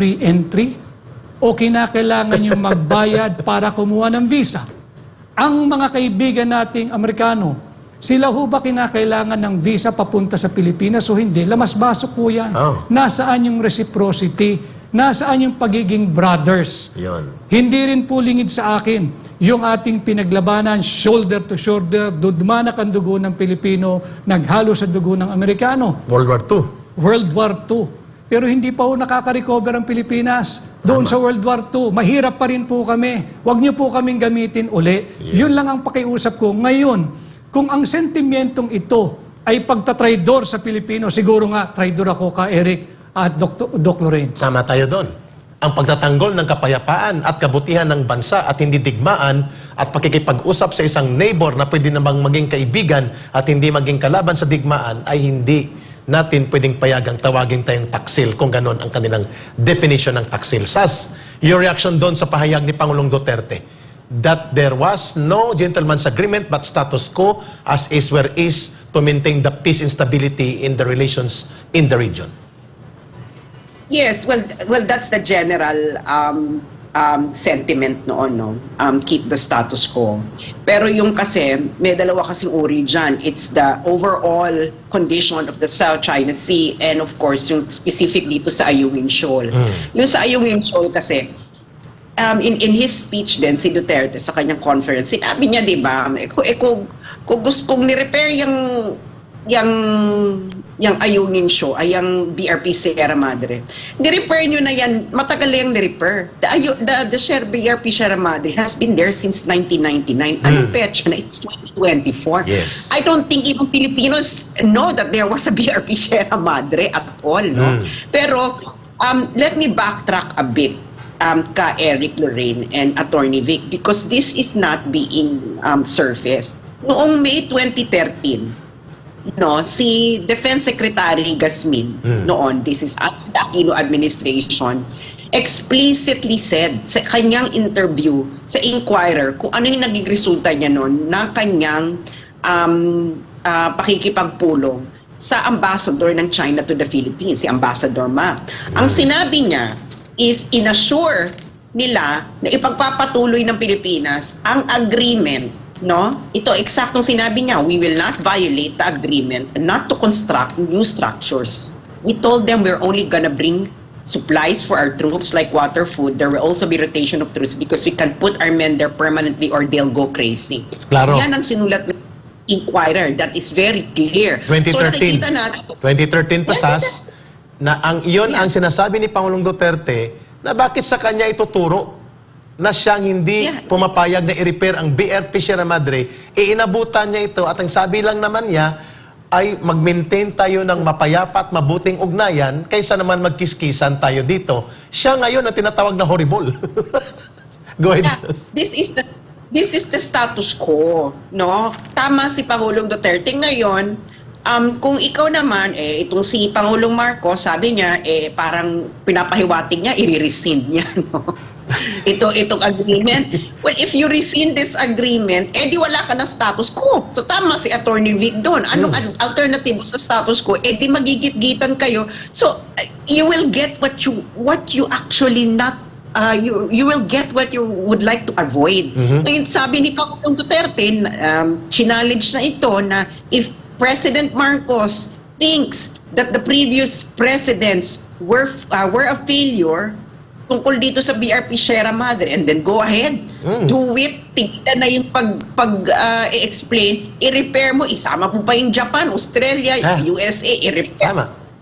re-entry o kinakailangan yung magbayad para kumuha ng visa? Ang mga kaibigan nating Amerikano, sila ho ba kinakailangan ng visa papunta sa Pilipinas o hindi? Lamas-basok po yan. Oh. Nasaan yung reciprocity? Nasaan yung pagiging brothers? Yun. Hindi rin po lingid sa akin yung ating pinaglabanan shoulder to shoulder, dumanak ang dugo ng Pilipino, naghalo sa dugo ng Amerikano. World War II. World War II. Pero hindi pa po nakaka-recover ang Pilipinas. Doon sa World War II, mahirap pa rin po kami. Huwag niyo po kaming gamitin uli. Yun lang ang pakiusap ko. Ngayon, kung ang sentimentong ito ay pagtatraidor sa Pilipino, siguro nga, traidor ako ka Eric at Doc Lorraine. Sama tayo doon. Ang pagtatanggol ng kapayapaan at kabutihan ng bansa at hindi digmaan at pakikipag-usap sa isang neighbor na pwede namang maging kaibigan at hindi maging kalaban sa digmaan ay hindi natin pwedeng payagang tawagin tayong taksil kung ganon ang kanilang definition ng taksil. Sas, your reaction doon sa pahayag ni Pangulong Duterte that there was no gentleman's agreement but status quo as is where is to maintain the peace and stability in the relations in the region. Yes, well, that's the general sentiment noon, no? Keep the status quo. Pero yung kasi, may dalawa kasing uri dyan. It's the overall condition of the South China Sea and of course, yung specific dito sa Ayungin Shoal. Yung sa Ayungin Shoal kasi, in his speech din, si Duterte sa kanyang conference, sinabi niya, di ba, kung gusto kong ni-repair yung Ayungin Shoal, ay yung BRP Sierra Madre. Ni-repair nyo na yan, matagal yung ni-repair. The BRP Sierra Madre has been there since 1999. Anong petsa na? It's 2024. Yes. I don't think even Filipinos know that there was a BRP Sierra Madre at all. No? Pero, let me backtrack a bit. Ka Eric Lorraine and Attorney Vic, because this is not being surfaced. Noong May 2013, no, si Defense Secretary Gasmin, noon, this is the Aquino administration, explicitly said sa kanyang interview sa Inquirer kung ano yung naging resulta niya noon ng kanyang pakikipagpulong sa ambassador ng China to the Philippines, si Ambassador Ma. Ang sinabi niya is inassure nila na ipagpapatuloy ng Pilipinas ang agreement, no? Ito eksaktong sinabi niya, we will not violate the agreement not to construct new structures. We told them we're only gonna bring supplies for our troops like water, food. There will also be rotation of troops because we can put our men there permanently or they'll go crazy. Claro. Yan ang sinulat ng Inquirer. That is very clear. 2013. So nakikita natin, 2013 pasas na ang iyon ang sinasabi ni Pangulong Duterte na bakit sa kanya ituturo na siyang hindi pumapayag na i-repair ang BRP Sierra Madre, inabutan niya ito at ang sabi lang naman niya ay mag-maintain tayo ng mapayapa at mabuting ugnayan kaysa naman magkiskisan tayo dito. Siya ngayon ang tinatawag na horrible. Go ahead. Yeah, this is the status quo, no? Tama si Pangulong Duterte ngayon. Kung ikaw naman, itong si Pangulong Marcos, sabi niya, parang pinapahiwatig niya, i-rescind niya, no? Itong agreement. Well, if you rescind this agreement, di wala ka na status quo. So tama si Attorney Vic doon. Anong alternative sa status quo? Di magigit-gitan kayo. So, you will get what you actually not you will get what you would like to avoid. Ngayon, sabi ni Pangulong Duterte, challenge na ito na if President Marcos thinks that the previous presidents were a failure tungkol dito sa BRP Sierra Madre, and then go ahead, do it, tignan na yung pag-explain, i-repair mo, isama mo pa yung Japan, Australia, USA,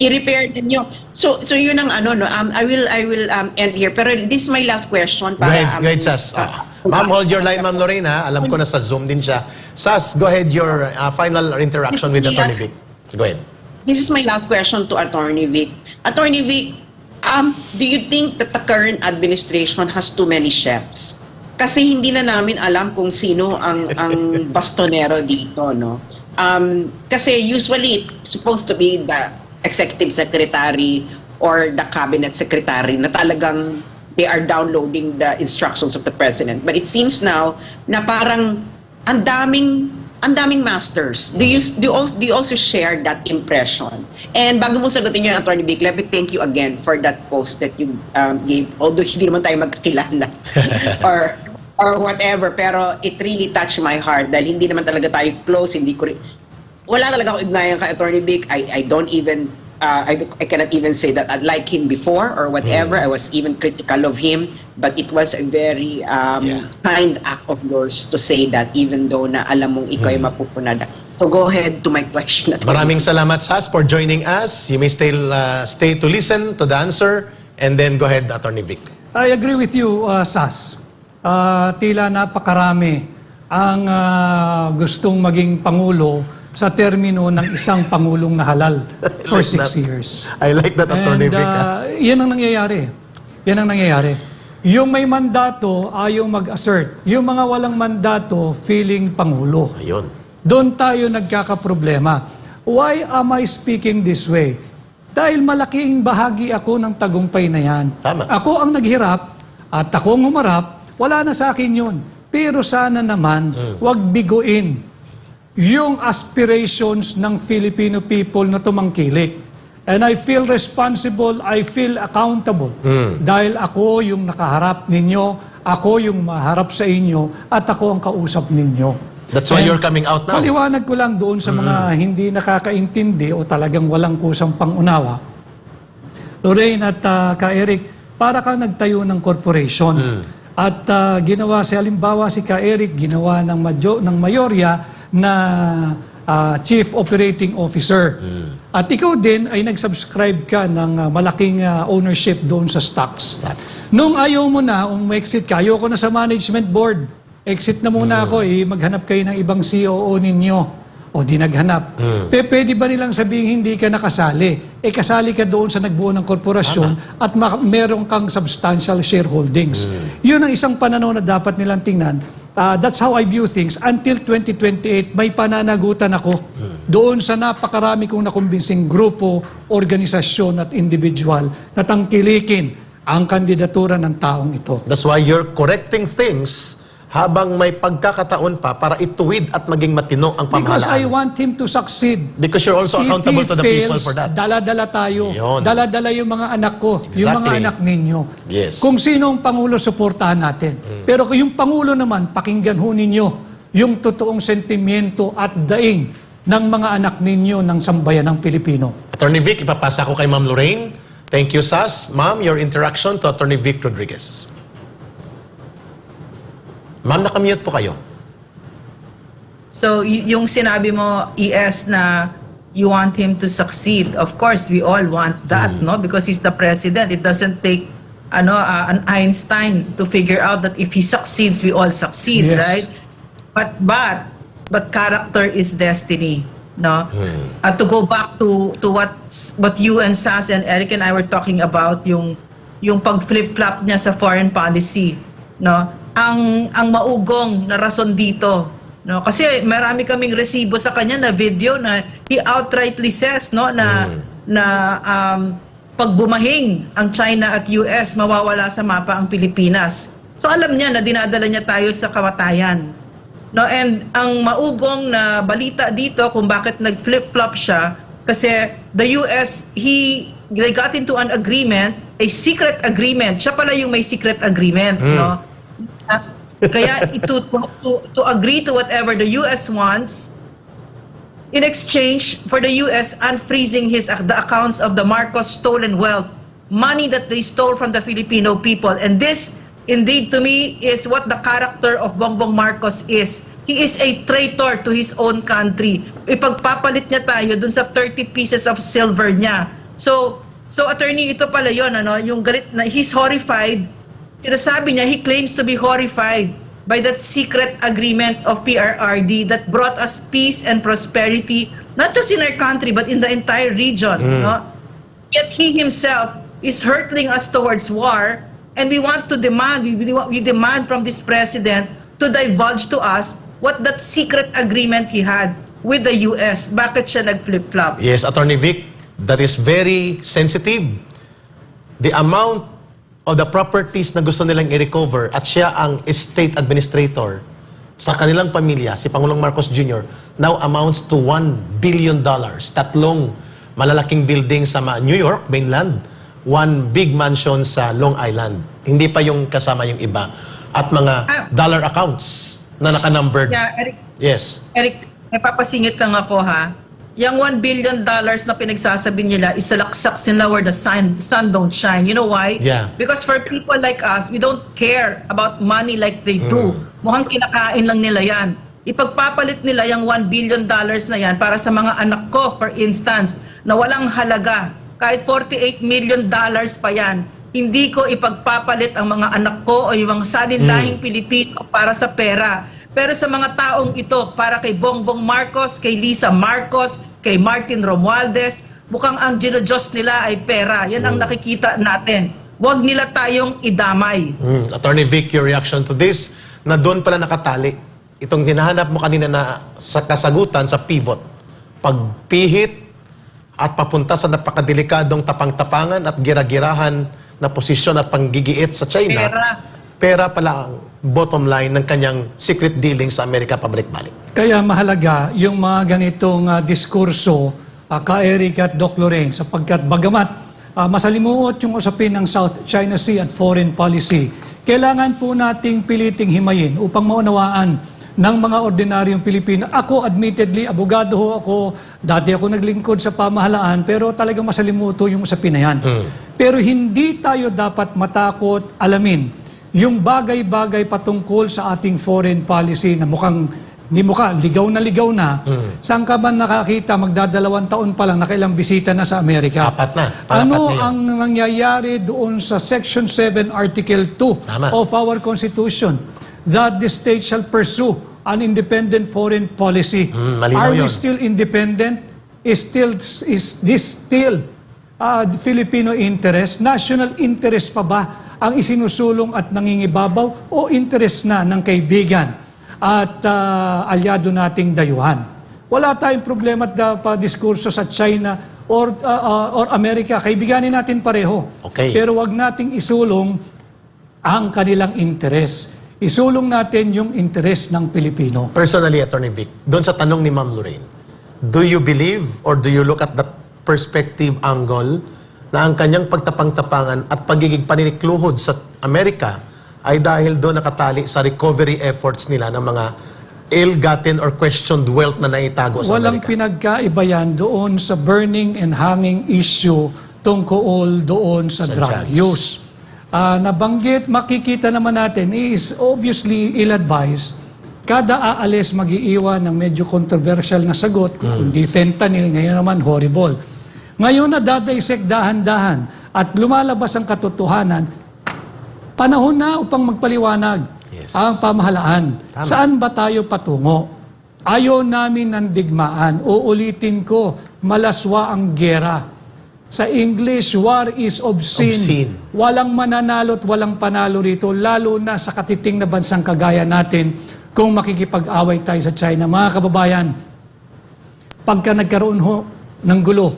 i-repair ninyo. So yun ang ano, no, I will end here, pero this is my last question. Go ahead, Sas. Ma'am, hold your line, Ma'am Lorena. Alam ko na sa Zoom din siya. Sas, go ahead, your final interaction with Attorney Vic. Go ahead. This is my last question to Attorney Vic. Attorney Vic, do you think that the current administration has too many chefs? Kasi hindi na namin alam kung sino ang bastonero dito, no? Kasi usually it's supposed to be the executive secretary or the cabinet secretary na talagang they are downloading the instructions of the president. But it seems now na parang ang daming ang daming masters. Do you also share that impression? And bago mo sagutin yun, Attorney Vic, let me thank you again for that post that you gave. Although hindi naman tayo magkakilala or whatever, pero it really touched my heart dahil hindi naman talaga tayo close, wala talaga ako ignayan kay Attorney Vic. I don't even I cannot even say that I like him before or whatever. I was even critical of him, but it was a very kind act of yours to say that even though na alam mong ikaw ay mapupunada. So go ahead to my question. Maraming salamat, Sas, for joining us. You may still stay to listen to the answer and then go ahead, Attorney Vic. I agree with you, Sas. Tila napakarami ang gustong maging Pangulo sa termino ng isang Pangulong na halal for 6 years. I like that, Attorney Vic. Yan ang nangyayari. Yan ang nangyayari. Yung may mandato, ayaw mag-assert. Yung mga walang mandato, feeling Pangulo. Ayun. Doon tayo nagkakaproblema. Why am I speaking this way? Dahil malaking bahagi ako ng tagumpay na yan. Tama. Ako ang naghirap at ako ang humarap, wala na sa akin yun. Pero sana naman, wag biguin yung aspirations ng Filipino people na tumangkilik. And I feel responsible, I feel accountable. Dahil ako yung nakaharap ninyo, ako yung maharap sa inyo, at ako ang kausap ninyo. That's why you're coming out now. Paliwanag ko lang doon sa mga hindi nakakaintindi o talagang walang kusang pangunawa. Lorraine at Ka Eric, para kang nagtayo ng corporation. At ginawa si halimbawa si Ka Eric, ginawa ng mayorya na Chief Operating Officer. At ikaw din ay nag-subscribe ka ng malaking ownership doon sa stocks. Nung ayaw mo na, exit ka, ayoko na sa management board. Exit na muna ako, maghanap kayo ng ibang COO ninyo. O di naghanap. Pwede ba nilang sabihin hindi ka nakasali? Kasali ka doon sa nagbuo ng korporasyon at meron kang substantial shareholdings. Yun ang isang pananaw na dapat nilang tingnan. That's how I view things. Until 2028, may pananagutan ako doon sa napakarami kong nakumbinsing grupo, organisasyon at individual na tangkilikin ang kandidatura ng taong ito. That's why you're correcting things habang may pagkakataon pa para ituwid at maging matino ang pamahalaan. Because I want him to succeed. Because you're also accountable to the people for that. Dala-dala tayo. Yun. Dala-dala yung mga anak ko, yung mga Exactly. anak ninyo. Yes. Kung sino ang Pangulo, suportahan natin. Pero kung yung Pangulo naman, pakinggan ho ninyo yung totoong sentimiento at daing ng mga anak ninyo ng sambayan ng Pilipino. Attorney Vic, ipapasa ko kay Ma'am Lorraine. Thank you, Sas. Ma'am, your interaction to Attorney Vic Rodriguez. Ma'am, nakamute po kayo. So, yung sinabi mo, ES, na you want him to succeed. Of course, we all want that, no? Because he's the president. It doesn't take an Einstein to figure out that if he succeeds, we all succeed, Yes. right? But character is destiny, no? To go back to what you and Sas and Eric and I were talking about, yung pag-flip-flop niya sa foreign policy, no? Ang maugong na rason dito, no, kasi marami kaming resibo sa kanya na video na he outrightly says, no, na pag bumahing ang China at US, mawawala sa mapa ang Pilipinas. So alam niya na dinadala niya tayo sa kamatayan, no. And ang maugong na balita dito kung bakit nag-flip-flop siya, kasi the US, they got into an agreement, a secret agreement. Siya pala yung may secret agreement, no. Kaya to agree to whatever the US wants in exchange for the US unfreezing the accounts of the Marcos stolen wealth, money that they stole from the Filipino people. And this indeed to me is what the character of Bongbong Marcos is. He is a traitor to his own country. Ipagpapalit niya tayo dun sa 30 pieces of silver niya. So attorney, ito pala yun, yung galit na he's horrified. Sinasabi niya, he claims to be horrified by that secret agreement of PRRD that brought us peace and prosperity, not just in our country, but in the entire region. No? Yet he himself is hurtling us towards war, and we want to demand, we demand from this president to divulge to us what that secret agreement he had with the US. Bakit siya nag-flip-flop? Yes, Attorney Vic, that is very sensitive. The amount of the properties na gusto nilang i-recover at siya ang estate administrator, sa kanilang pamilya, si Pangulong Marcos Jr., now amounts to $1 billion. 3 malalaking building sa New York, mainland, 1 big mansion sa Long Island. Hindi pa yung kasama yung iba. At mga dollar accounts na naka-numbered. Yeah, Eric, Yes. may papasingit lang ako ha. Yung $1 billion na pinagsasabi nila is salaksak sila where the sun don't shine. You know why? Yeah. Because for people like us, we don't care about money like they do. Mukhang kinakain lang nila yan. Ipagpapalit nila yung $1 billion na yan para sa mga anak ko, for instance, na walang halaga. Kahit $48 million pa yan, hindi ko ipagpapalit ang mga anak ko o yung mga salinlahing Pilipino para sa pera. Pero sa mga taong ito, para kay Bongbong Marcos, kay Lisa Marcos, kay Martin Romualdez, mukhang ang ginodiyos nila ay pera. Yan ang nakikita natin. Huwag nila tayong idamay. Attorney Vic, your reaction to this, na doon pala nakatali. Itong hinahanap mo kanina na sa kasagutan sa pivot. Pagpihit at papunta sa napakadelikadong tapang-tapangan at gira-girahan na posisyon at panggigiit sa China. Pera pala ang bottom line ng kanyang secret dealing sa Amerika pabalik-balik. Kaya mahalaga yung mga ganitong diskurso ka Eric at Doc Lorraine sapagkat bagamat masalimuot yung usapin ng South China Sea at foreign policy, kailangan po nating piliting himayin upang maunawaan ng mga ordinaryong Pilipino. Ako, admittedly, abogado ho ako, dati ako naglingkod sa pamahalaan, pero talagang masalimuto yung usapin na yan. Pero hindi tayo dapat matakot alamin yung bagay-bagay patungkol sa ating foreign policy na mukhang ligaw na, saan ka man nakakita, magdadalawang taon pa lang, nakailang bisita na sa Amerika. Apat na. Ano Na yan. ang nangyayari doon sa Section 7, Article 2 Tama. of our Constitution? That the state shall pursue an independent foreign policy. Malinaw Are we yun. still independent? Is this still Filipino interest? National interest pa ba ang isinusulong at nangingibabaw o interest na ng kaibigan at alyado nating dayuhan? Wala tayong problema at diskurso sa China or Amerika. Kaibiganin natin pareho. Okay. Pero wag nating isulong ang kanilang interest. Isulong natin yung interest ng Pilipino. Personally, Attorney Vic, doon sa tanong ni Ma'am Lorraine, do you believe or do you look at that perspective angle na ang kanyang pagtapang-tapangan at pagiging paninikluhod sa Amerika ay dahil doon nakatali sa recovery efforts nila ng mga ill-gotten or questioned wealth na naitago sa Walang Amerika? pinagkaiba yan doon sa burning and hanging issue tungkol doon sa drug drugs. use. Nabanggit, makikita naman natin is obviously ill-advised. Kada aalis mag-iiwan ng medyo controversial na sagot, kundi fentanyl, ngayon naman horrible. Ngayon na dadaysek dahan-dahan at lumalabas ang katotohanan, panahon na upang magpaliwanag ang pamahalaan. Tama. Saan ba tayo patungo? Ayaw namin ng digmaan. Uulitin ko, malaswa ang gera. Sa English, war is obscene. Obscene. Walang mananalo at walang panalo rito, lalo na sa katiting na bansang kagaya natin kung makikipag-away tayo sa China. Mga kababayan, pagka nagkaroon ho ng gulo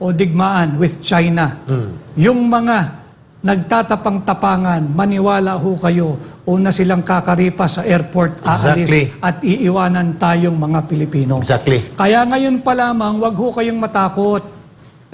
o digmaan with China, yung mga nagtatapang-tapangan, maniwala ho kayo, una silang kakaripa sa airport, aalis Exactly. at iiwanan tayong mga Pilipino. Exactly. Kaya ngayon pa lamang, wag ho kayong matakot.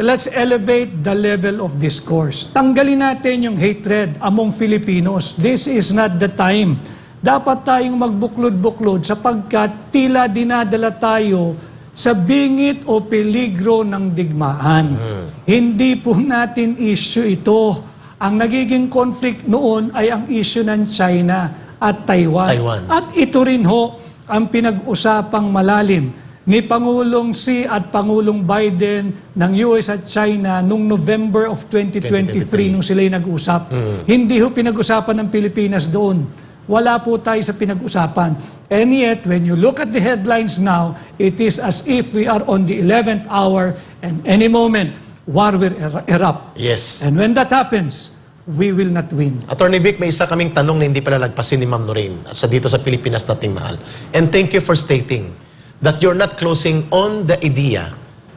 Let's elevate the level of discourse. Tanggalin natin yung hatred among Filipinos. This is not the time. Dapat tayong magbuklod-buklod sapagkat tila dinadala tayo sa bingit o peligro ng digmaan. Hindi po natin issue ito. Ang nagiging conflict noon ay ang issue ng China at Taiwan. At ito rin ho ang pinag-usapang malalim ni Pangulong Xi at Pangulong Biden ng US at China noong November of 2023 nung sila'y nag-usap. Hindi ho pinag-usapan ng Pilipinas doon. Wala po tayo sa pinag-usapan. And yet, when you look at the headlines now, it is as if we are on the 11th hour and any moment, war will erupt. Yes. And when that happens, we will not win. Attorney Vic, may isa kaming tanong na hindi pala lagpasin ni Ma'am Lorraine sa dito sa Pilipinas nating mahal. And thank you for stating that you're not closing on the idea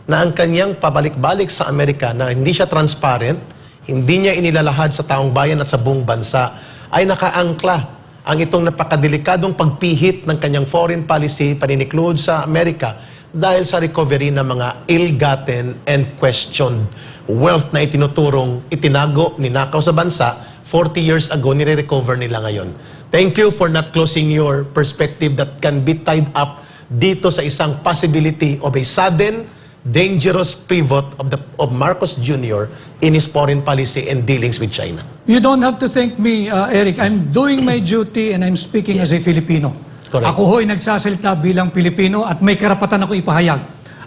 na ang kanyang pabalik-balik sa Amerika na hindi siya transparent, hindi niya inilalahad sa taong bayan at sa buong bansa, ay nakaangkla ang itong napakadelikadong pagpihit ng kanyang foreign policy paniniklood sa Amerika dahil sa recovery ng mga ill-gotten and questioned wealth na itinuturong itinago, ninakaw sa bansa 40 years ago, nire-recover nila ngayon. Thank you for not closing your perspective that can be tied up dito sa isang possibility of a sudden, dangerous pivot of Marcos Jr. in his foreign policy and dealings with China. You don't have to thank me, Eric. I'm doing my duty and I'm speaking as a Filipino. Correct. Ako ho'y nagsasalita bilang Pilipino at may karapatan ako ipahayag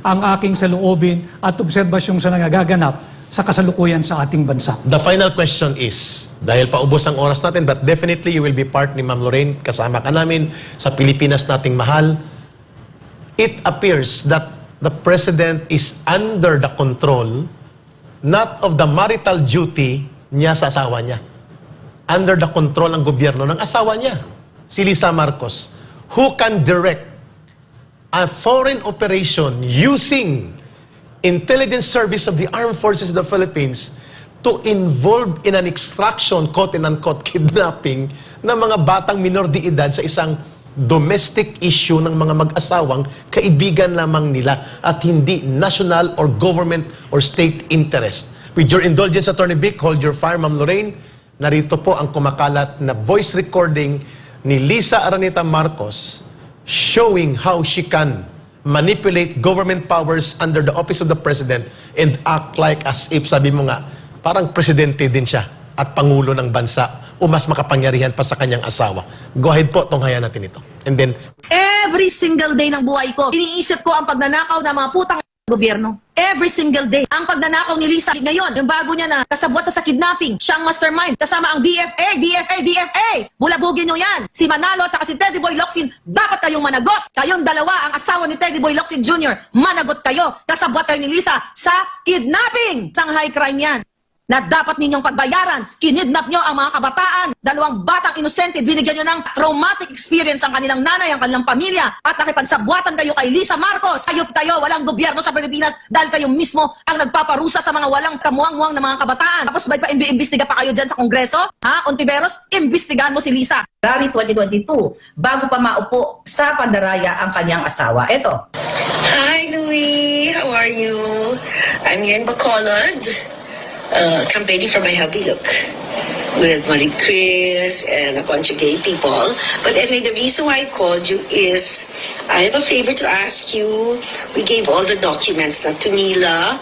ang aking saloobin at obserbasyong sa nangagaganap sa kasalukuyan sa ating bansa. The final question is, dahil paubos ang oras natin, but definitely you will be part ni Ma'am Lorraine, kasama ka namin sa Pilipinas nating mahal. It appears that the President is under the control not of the marital duty niya sa asawa niya. Under the control ng gobyerno ng asawa niya, si Lisa Marcos, who can direct a foreign operation using intelligence service of the armed forces of the Philippines to involve in an extraction, quote-unquote, kidnapping ng mga batang minor de edad sa isang domestic issue ng mga mag-asawang kaibigan lamang nila at hindi national or government or state interest. With your indulgence, Attorney Vic, hold your fire, Ma'am Lorraine. Narito po ang kumakalat na voice recording ni Lisa Araneta Marcos showing how she can manipulate government powers under the office of the President and act like as if, sabi mo nga, parang presidente din siya at pangulo ng bansa o mas makapangyarihan pa sa kanyang asawa. Go ahead po, tunghayan natin ito. And then, Every single day ng buhay ko, iniisip ko ang pagnanakaw ng mga putang gobyerno. Every single day. Ang pagnanakaw ni Lisa ngayon, yung bago niya na kasabwat sa kidnapping, siyang mastermind, kasama ang DFA! Bulabugin nyo yan! Si Manalo at si Teddy Boy Locsin, dapat kayong managot! Kayong dalawa, ang asawa ni Teddy Boy Locsin Jr., managot kayo! Kasabwat kayo ni Lisa sa kidnapping! Isang high crime yan na dapat ninyong pagbayaran. Kinidnap nyo ang mga kabataan. 2 batang inosente, binigyan nyo ng traumatic experience ang kanilang nanay, ang kanilang pamilya, at nakipagsabwatan kayo kay Lisa Marcos. Ayop kayo, walang gobyerno sa Pilipinas dahil kayo mismo ang nagpaparusa sa mga walang kamuang-muang na mga kabataan. Tapos may pa-imbestiga pa kayo dyan sa Kongreso? Ha? Ontiveros, imbestigahan mo si Lisa. February 2022, bago pa maupo sa pandaraya ang kanyang asawa. Ito. Hi, Louie. How are you? I'm here in Bacolod, campaigning for my hubby, look, with Marie Chris and a bunch of gay people. But anyway, the reason why I called you is I have a favor to ask you. We gave all the documents na to Mila,